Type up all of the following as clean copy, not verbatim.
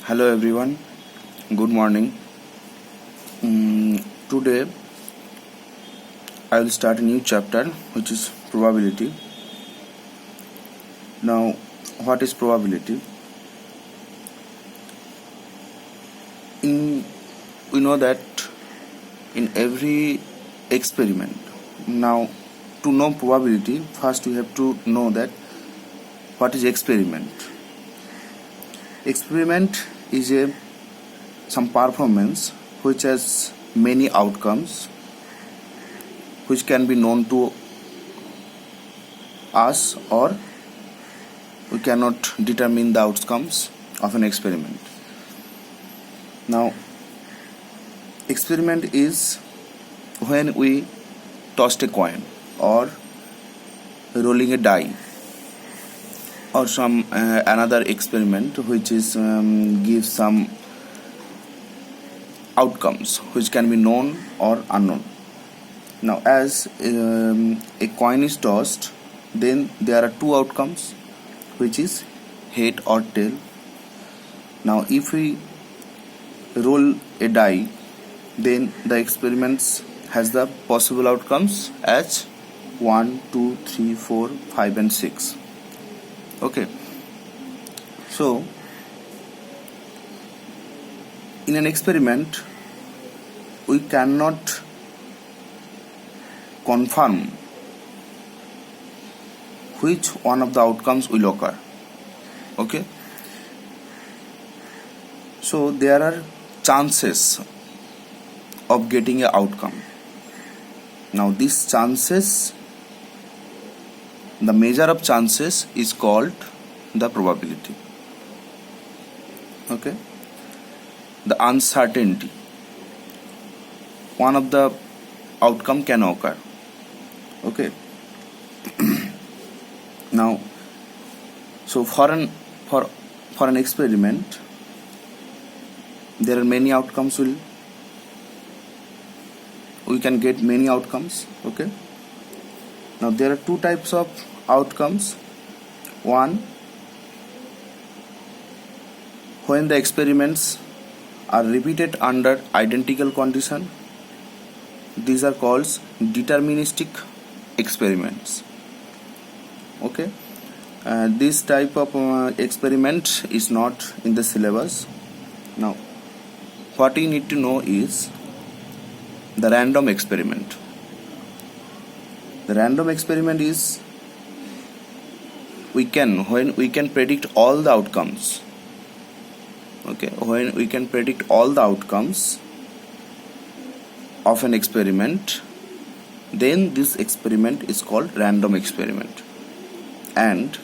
Hello everyone, good morning. Today I will start a new chapter which is probability. Now, what is probability? We know that in every experiment, now to know probability, first we have to know that what is experiment. Experiment is some performance which has many outcomes which can be known to us, or we cannot determine the outcomes of an experiment. Now, experiment is when we tossed a coin or rolling a die, or some another experiment which is gives some outcomes which can be known or unknown. Now, as a coin is tossed, then there are two outcomes, which is head or tail. Now, if we roll a die, then the experiments has the possible outcomes as 1, 2, 3, 4, 5 and 6. Okay, so in an experiment we cannot confirm which one of the outcomes will occur. Okay, so there are chances of getting an outcome. Now these chances, the measure of chances is called the probability. Okay, the uncertainty, one of the outcome can occur. Okay, now so for an experiment there are many outcomes. We can get many outcomes. Okay, now there are two types of outcomes. One, when the experiments are repeated under identical condition, these are called deterministic experiments. Okay, this type of experiment is not in the syllabus. Now, what you need to know is the random experiment. The random experiment is when we can predict all the outcomes. Okay, when we can predict all the outcomes of an experiment, then this experiment is called random experiment. And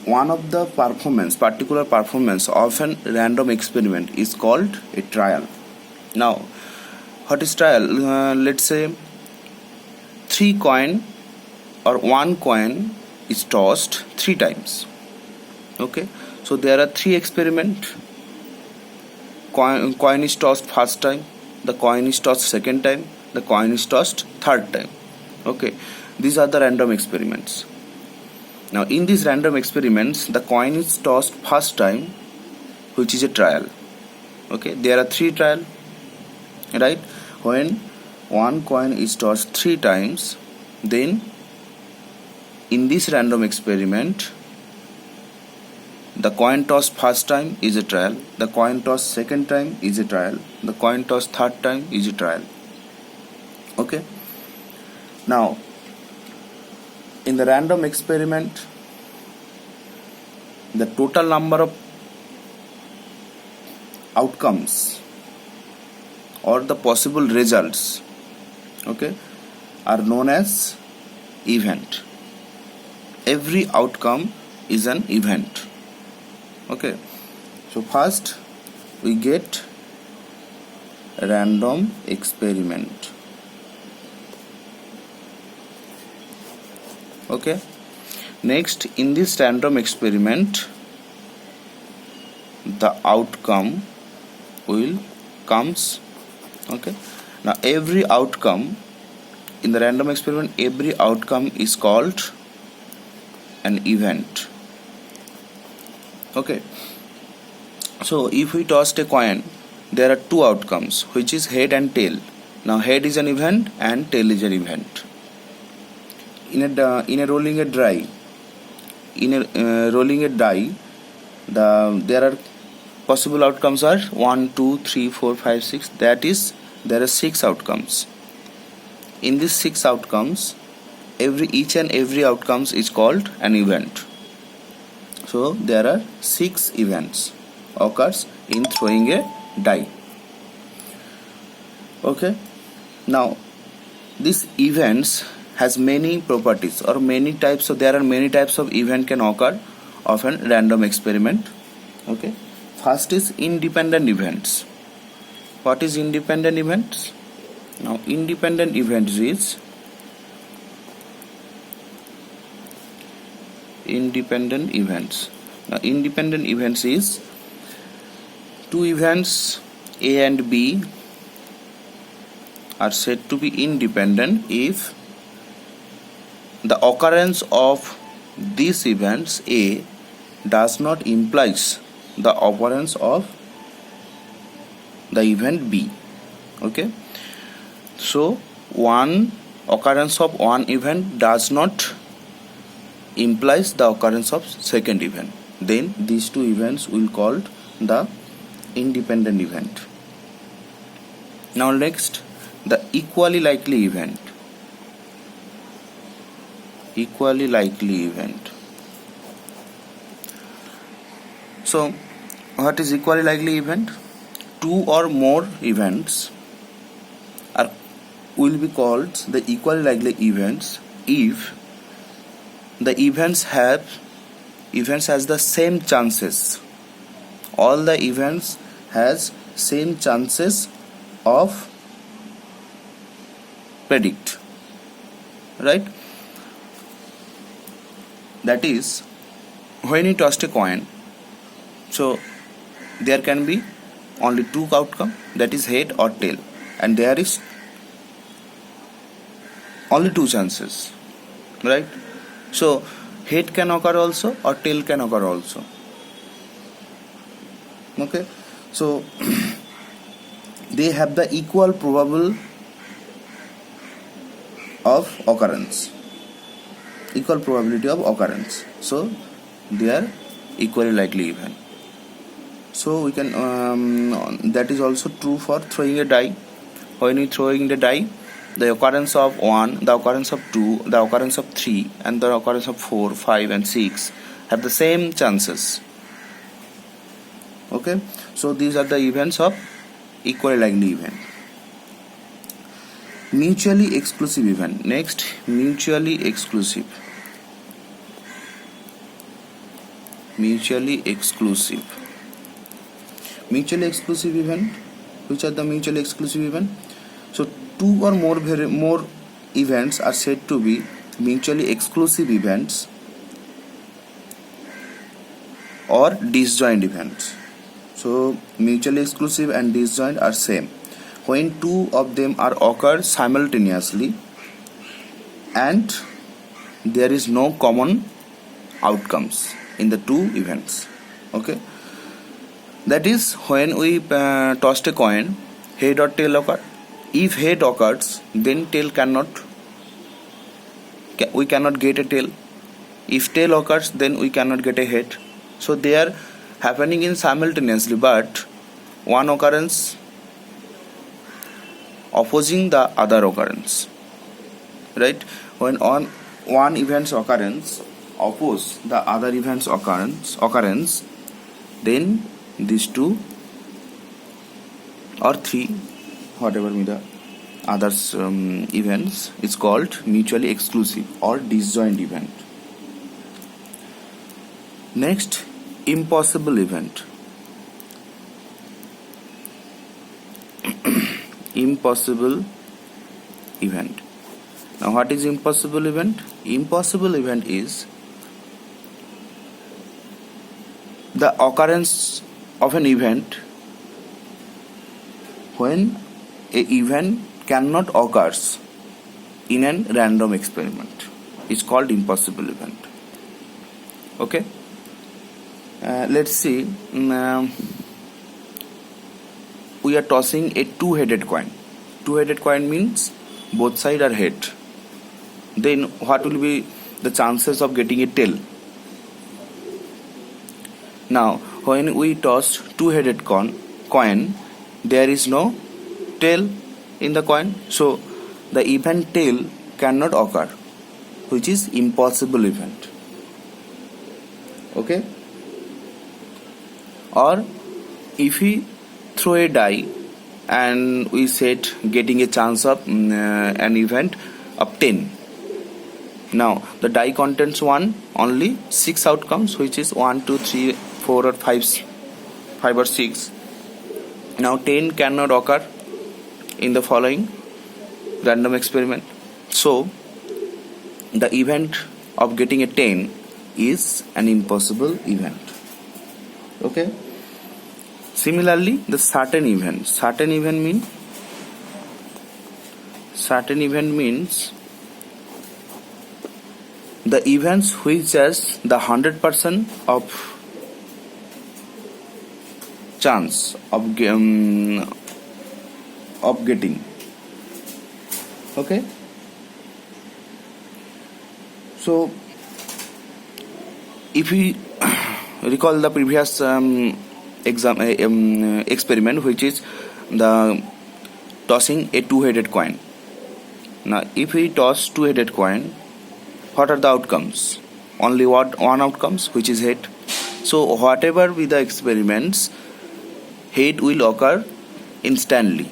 one of the particular performance of an random experiment is called a trial. Now, what is trial? Let's say one coin is tossed 3 times. Okay, so there are 3 experiments. Coin is tossed first time, the coin is tossed second time, the coin is tossed third time. Okay, these are the random experiments. Now in these random experiments, the coin is tossed first time, which is a trial. Okay, there are 3 trials, right? When one coin is tossed 3 times, then in this random experiment, the coin tossed first time is a trial, the coin tossed second time is a trial, the coin tossed third time is a trial. Okay, now in the random experiment, the total number of outcomes or the possible results, okay, are known as event. Every outcome is an event. Okay, so first we get a random experiment. Okay, next in this random experiment, the outcome will comes. Okay, now every outcome in the random experiment, every outcome is called an event. Okay, so if we tossed a coin, there are two outcomes, which is head and tail. Now head is an event and tail is an event. In a rolling a die, there are possible outcomes are 1, 2, 3, 4, 5, 6. That is, there are 6 outcomes. In these 6 outcomes, each and every outcomes is called an event. So there are 6 events occurs in throwing a die. Okay, now these events has many properties or many types. So there are many types of event can occur of a random experiment. Okay, first is independent events. What is independent events? Now independent events is independent events. Now independent events is two events A and B are said to be independent if the occurrence of these events A does not implies the occurrence of the event B. Okay, so one occurrence of one event does not implies the occurrence of second event, then these two events will called the independent event. Now next, the equally likely event. Equally likely event. So what is equally likely event? Two or more events will be called the equally likely events if the events has the same chances. All the events has same chances of predict, right? That is, when you toss a coin, so there can be only two outcome, that is head or tail, and there is only two chances, right? So head can occur also or tail can occur also. Okay, so they have the equal probable of occurrence, equal probability of occurrence, so they are equally likely event. So we can that is also true for throwing a die. When you throwing the die, the occurrence of 1, the occurrence of 2, the occurrence of 3 and the occurrence of 4, 5 and 6 have the same chances. Okay, so these are the events of equally likely event. Mutually exclusive event. Next, mutually exclusive. Mutually exclusive. Mutually exclusive event. Which are the mutually exclusive event? So two or more events are said to be mutually exclusive events or disjoint events. So mutually exclusive and disjoint are same when two of them are occur simultaneously and there is no common outcomes in the two events. Okay, that is, when we tossed a coin, head or tail occur. If head occurs, then we cannot get a tail. If tail occurs, then we cannot get a head. So they are happening in simultaneously, but one occurrence opposing the other occurrence, right? When one event's occurrence oppose the other event's occurrence, then these two or three, whatever be the others events, is called mutually exclusive or disjoint event. Next, impossible event. Impossible event. Now what is impossible event? Impossible event is the occurrence of an event when a event cannot occurs in a random experiment. It's called impossible event. Okay, Let's see. We are tossing a two-headed coin. Two-headed coin means both sides are head. Then what will be the chances of getting a tail? Now, when we toss two-headed coin, there is no tail in the coin. So, the event tail cannot occur, which is impossible event. Okay? Or if we throw a die and we set getting a chance of an event of 10. Now the die contains only 6 outcomes, which is 1, 2, 3, 4 or 5 or 6. Now 10 cannot occur in the following random experiment. So the event of getting a 10 is an impossible event. Okay. Similarly, the certain event. Certain event means the events which has the 100% of chance of getting. Okay. So, if we recall the previous experiment, which is the tossing a two-headed coin. Now, if we toss two-headed coin, what are the outcomes? Only one outcomes, which is head. So, whatever be the experiments, head will occur instantly,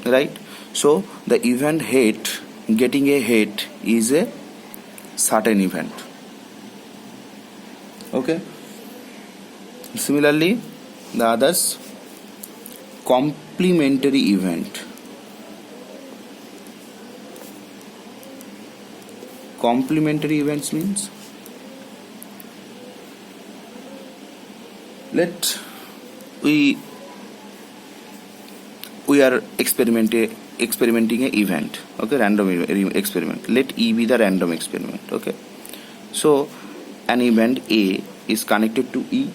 right? So, the event head, getting a head, is a certain event. Okay. Similarly, the others, complementary event. Complementary events means, we are experimenting an event. Okay, random experiment. Let E be the random experiment. Okay, so an event A is connected to E.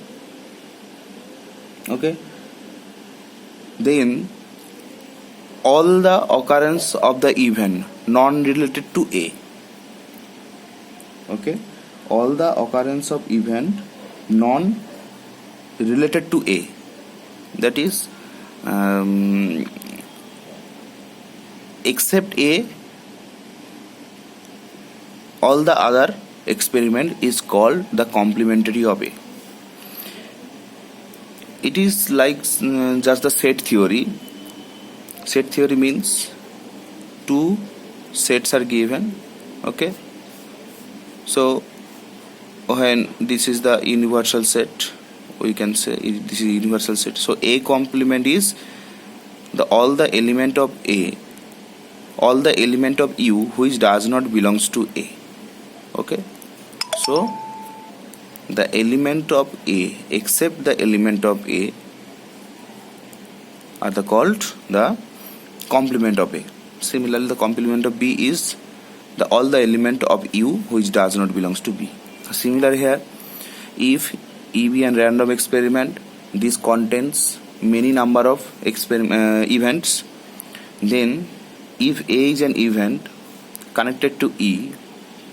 Okay, then all the occurrence of the event non-related to A. Okay, all the occurrence of event non-related to A, that is except A, all the other experiment is called the complementary of A. It is like just the set theory. Set theory means two sets are given. Okay, so when this is the universal set, we can say this is universal set. So A complement is all the element of A, all the element of U which does not belongs to A. Okay, so the element of A except the element of A are called the complement of A. Similarly, the complement of B is all the element of U which does not belongs to B. Similar here, if EB and random experiment, this contains many number of events, then if A is an event connected to E,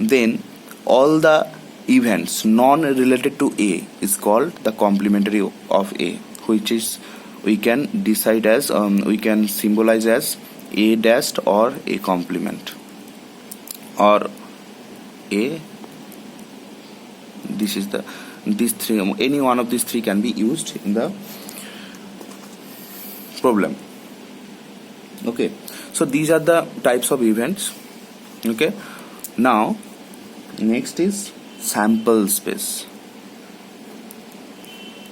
then all the events non-related to A is called the complementary of A, which is we can decide as we can symbolize as A dashed or A complement, or A. This is these three. Any one of these three can be used in the problem. Okay, so these are the types of events. Okay, now next is sample space.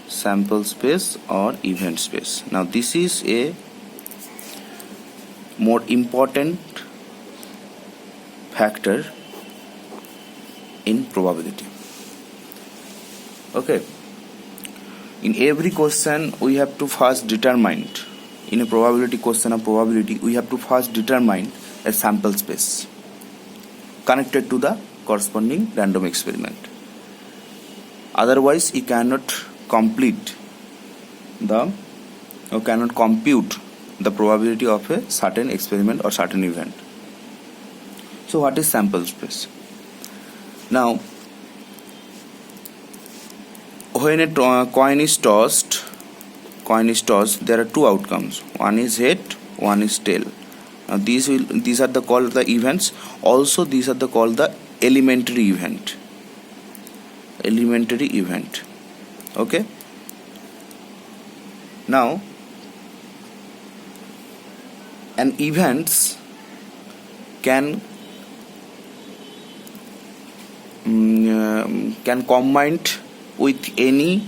Sample space or event space. Now this is a more important factor in probability. Okay, in every question we have to first determine, in a probability question of probability, we have to first determine a sample space connected to the corresponding random experiment. otherwise you cannot complete the or cannot compute the probability of a certain experiment or certain event. So what is sample space? Now when a coin is tossed, there are two outcomes. One is head, one is tail. Now these are called the events. Also these are called the elementary event. Okay. Now an events can combine with any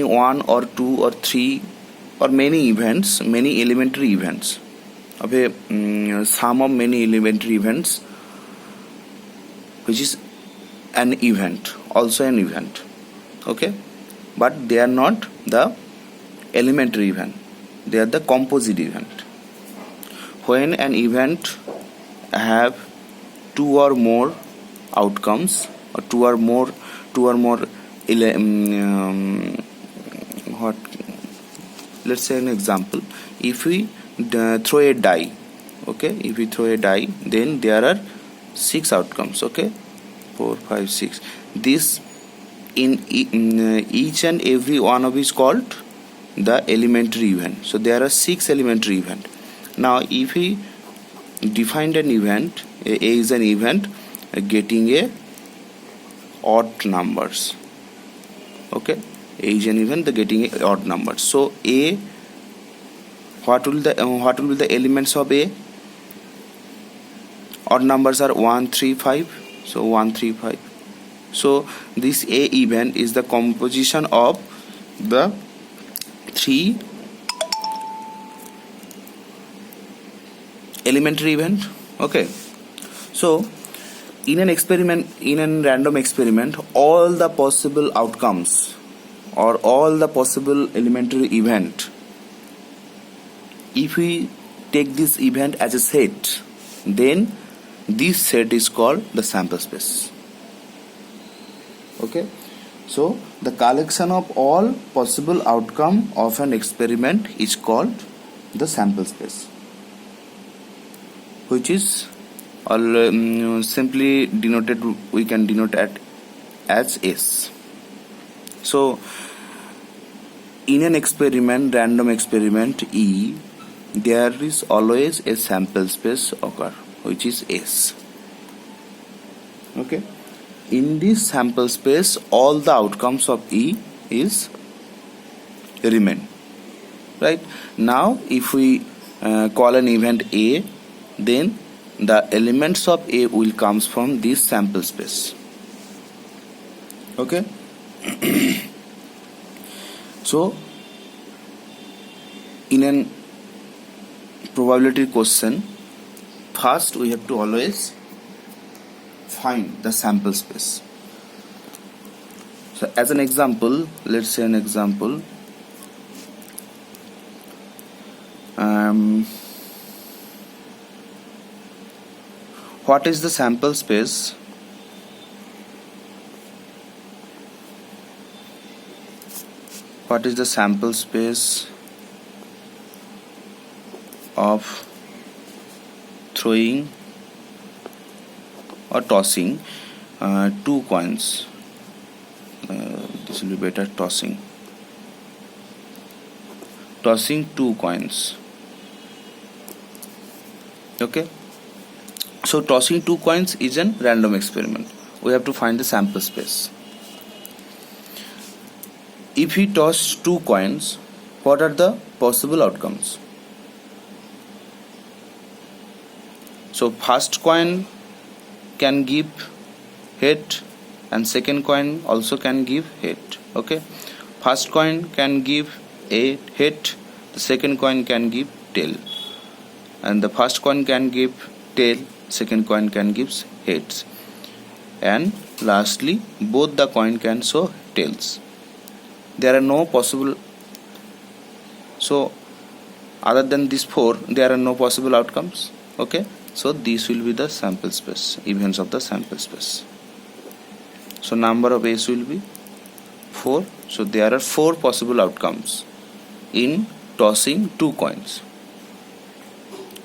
one or two or three or many elementary events of a sum of many elementary events, which is also an event. Okay, but they are not the elementary event, they are the composite event. When an event have two or more outcomes or two or more let's say an example, if we throw a die, then there are 6 outcomes. Okay, 4, 5, 6. This in each and every one of is called the elementary event. So there are 6 elementary event. Now if we defined an event, A is an event getting a odd numbers. Okay, A is an event getting a odd numbers. So A, what will be the elements of A? Odd numbers are 1, 3, 5. So 1, 3, 5. So this A event is the composition of the 3 elementary event. Okay, so in a random experiment, all the possible outcomes or all the possible elementary event, if we take this event as a set, then this set is called the sample space. Okay, so the collection of all possible outcome of an experiment is called the sample space, which is simply denoted, we can denote as S. So in an random experiment E, there is always a sample space occur, which is S. Okay, in this sample space all the outcomes of E is remain. Right, now if we call an event A, then the elements of A will comes from this sample space. Okay. So in an probability question, first we have to always find the sample space. So as an example, let's say an example, what is the sample space of throwing or tossing 2 coins? This will be better. Tossing 2 coins. Okay, so tossing 2 coins is a random experiment. We have to find the sample space. If we toss 2 coins, what are the possible outcomes? So first coin can give head and second coin also can give head. Okay, first coin can give a head, the second coin can give tail, and the first coin can give tail, second coin can give heads, and lastly both the coin can show tails. There are no possible, so other than these 4 there are no possible outcomes. Okay, So this will be the sample space, events of the sample space. So number of S will be 4. So there are 4 possible outcomes in tossing 2 coins,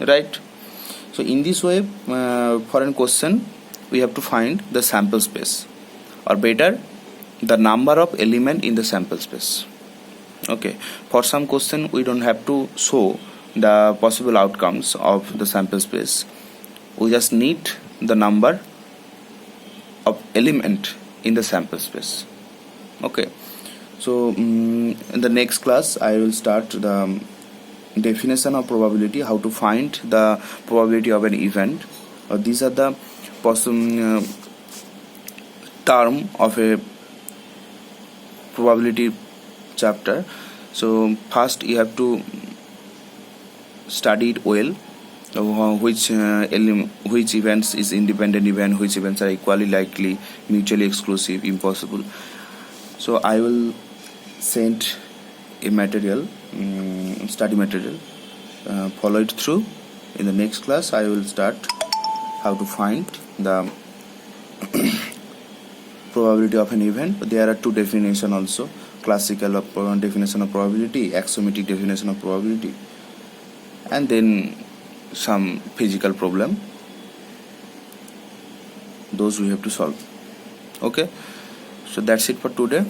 right? So in this way, for a question we have to find the sample space, or better, the number of element in the sample space. Okay, for some question we don't have to show the possible outcomes of the sample space, we just need the number of element in the sample space. Okay, so in the next class I will start the definition of probability, how to find the probability of an event. These are the possible term of a probability chapter. So first you have to study it well, which events is independent event, which events are equally likely, mutually exclusive, impossible. So I will send a material, study material, follow it through. In the next class I will start how to find the probability of an event. There are 2 definitions also, classical definition of probability, axiomatic definition of probability, and then some physical problem, those we have to solve. Okay, so that's it for today.